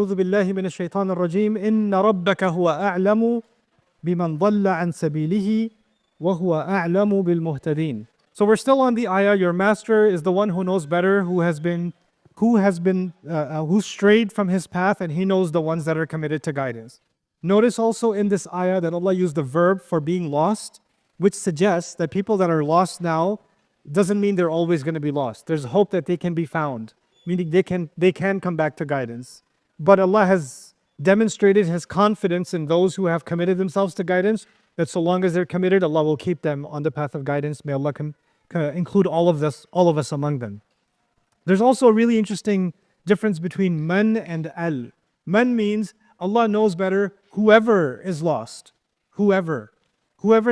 أعوذ بالله من الشيطان الرجيم إن ربك هو أعلم بمن ضل عن سبيله وهو أعلم بالمهتدين. So we're still on the ayah. Your master is the one who knows better, who strayed from his path, and he knows the ones that are committed to guidance. Notice also in this ayah that Allah used the verb for being lost, which suggests that people that are lost now doesn't mean they're always going to be lost. There's hope that they can be found, meaning they can come back to guidance. But Allah has demonstrated His confidence in those who have committed themselves to guidance, that so long as they're committed, Allah will keep them on the path of guidance. May Allah include all of us among them. There's also a really interesting difference between man and al. Man means Allah knows better whoever is lost. Whoever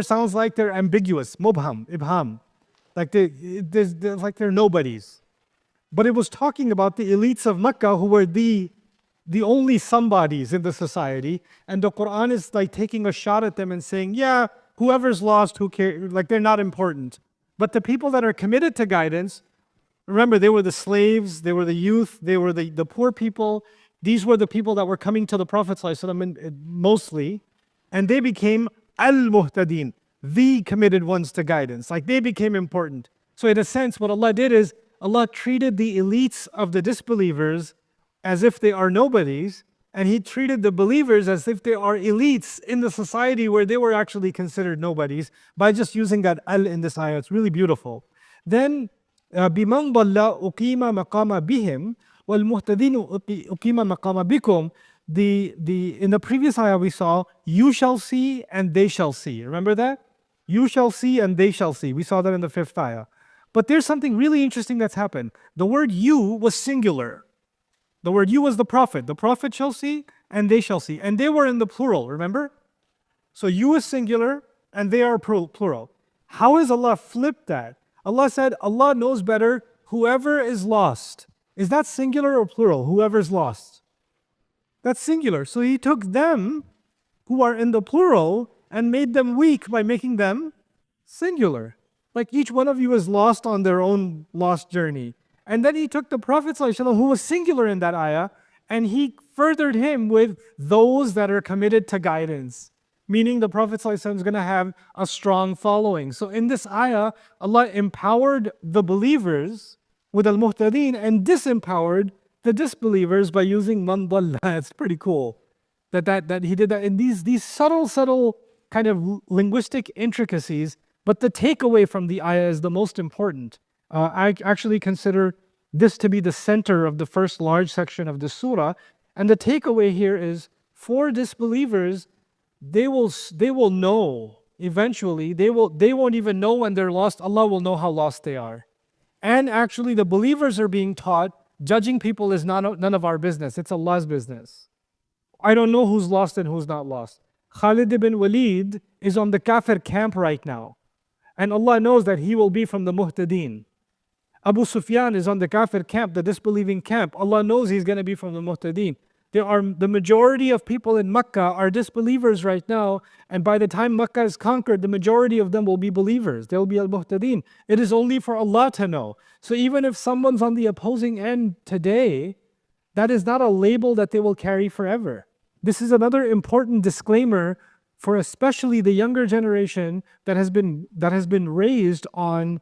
sounds like they're ambiguous, mubham, ibham, like they're nobodies. But it was talking about the elites of Makkah who were the only somebodies in the society, and the Quran is like taking a shot at them and saying, yeah, whoever's lost, who cares, like they're not important. But the people that are committed to guidance, remember, they were the slaves, they were the youth, they were the poor people. These were the people that were coming to the Prophet ﷺ mostly, and they became al-muhtadin, the committed ones to guidance. Like they became important. So in a sense, what Allah did is, Allah treated the elites of the disbelievers as if they are nobodies, and He treated the believers as if they are elites in the society where they were actually considered nobodies, by just using that al in this ayah. It's really beautiful. Then, بِمَنْ ضَلَّ أُقِيمَ مَقَامَ بِهِمْ وَالْمُهْتَدِينُ أُقِيمَ مَقَامَ بِكُمْ. In the previous ayah we saw, you shall see and they shall see. Remember that? You shall see and they shall see. We saw that in the 5th ayah. But there's something really interesting that's happened. The word you was singular. The word you was the Prophet. The Prophet shall see and they shall see. And they were in the plural, remember? So you is singular and they are plural. How has Allah flipped that? Allah said, Allah knows better whoever is lost. Is that singular or plural? Whoever's lost. That's singular. So He took them who are in the plural and made them weak by making them singular. Like each one of you is lost on their own lost journey. And then He took the Prophet ﷺ, who was singular in that ayah, and He furthered him with those that are committed to guidance. Meaning the Prophet ﷺ is going to have a strong following. So in this ayah, Allah empowered the believers with al-muhtadeen and disempowered the disbelievers by using man dalla. It's pretty cool that He did that in these subtle kind of linguistic intricacies. But the takeaway from the ayah is the most important. I actually consider this to be the center of the first large section of the surah. And the takeaway here is, for disbelievers, they will know eventually. They won't even know when they're lost. Allah will know how lost they are. And actually, the believers are being taught, judging people is none of our business. It's Allah's business. I don't know who's lost and who's not lost. Khalid ibn Walid is on the kafir camp right now. And Allah knows that he will be from the muhtadeen. Abu Sufyan is on the kafir camp, the disbelieving camp. Allah knows he's going to be from the muhtadeen. The majority of people in Makkah are disbelievers right now, and by the time Makkah is conquered, the majority of them will be believers. They'll be al-muhtadeen. It is only for Allah to know. So even if someone's on the opposing end today, that is not a label that they will carry forever. This is another important disclaimer for especially the younger generation that has been raised on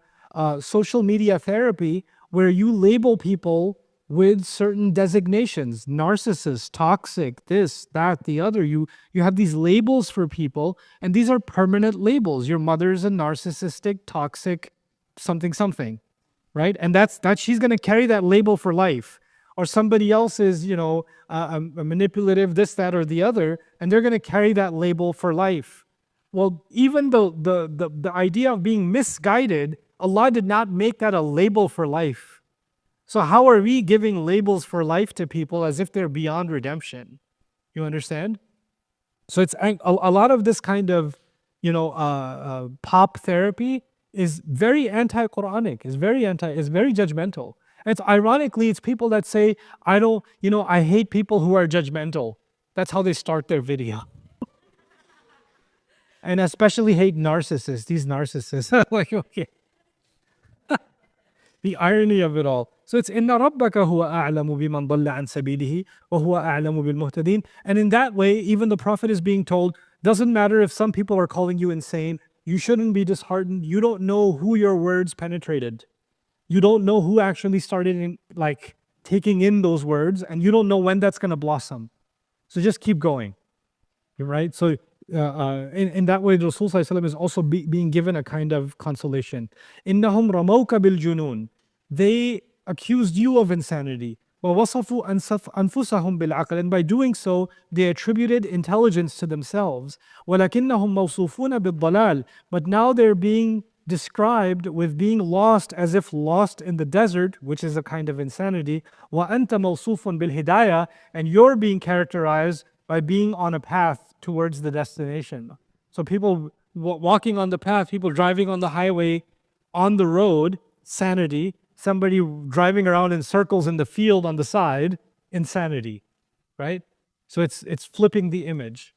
social media therapy, where you label people with certain designations: narcissist, toxic, this, that, the other. You have these labels for people, and these are permanent labels. Your mother's a narcissistic, toxic, something, right? And that she's going to carry that label for life. Or somebody else is, a manipulative, this, that, or the other, and they're going to carry that label for life. Well, even the idea of being misguided, Allah did not make that a label for life. So how are we giving labels for life to people as if they're beyond redemption? You understand? So it's a lot of this kind of, pop therapy is very anti-Quranic, is very judgmental. It's ironically, it's people that say, I hate people who are judgmental. That's how they start their video. And especially hate narcissists, these narcissists. Like, okay. The irony of it all. So it's inna rabbaka huwa a'lamu biman dalla an sabilihi wa huwa a'lamu bil muhtadin. And in that way, even the Prophet is being told, doesn't matter if some people are calling you insane, you shouldn't be disheartened. You don't know who your words penetrated. You don't know who actually started taking in those words, and you don't know when that's going to blossom. So just keep going, right? So in that way, the Rasul Sallallahu Alaihi Wasallam is also being given a kind of consolation. إِنَّهُمْ رَمَوْكَ بِالْجُنُونِ. They accused you of insanity. وَوَصَفُوا أَنفُسَهُم بِالْعَقْلِ. And by doing so, they attributed intelligence to themselves. وَلَكِنَّهُمْ مَوْصُوفُونَ بِالضَّلَالِ. But now they're being described with being lost as if lost in the desert, which is a kind of insanity. وَأَنْتَ مَوْصُوفٌ بِالْهِدَايَةِ. And you're being characterized by being on a path towards the destination. So people walking on the path, people driving on the highway, on the road, sanity. Somebody driving around in circles in the field on the side, insanity, right? So it's flipping the image.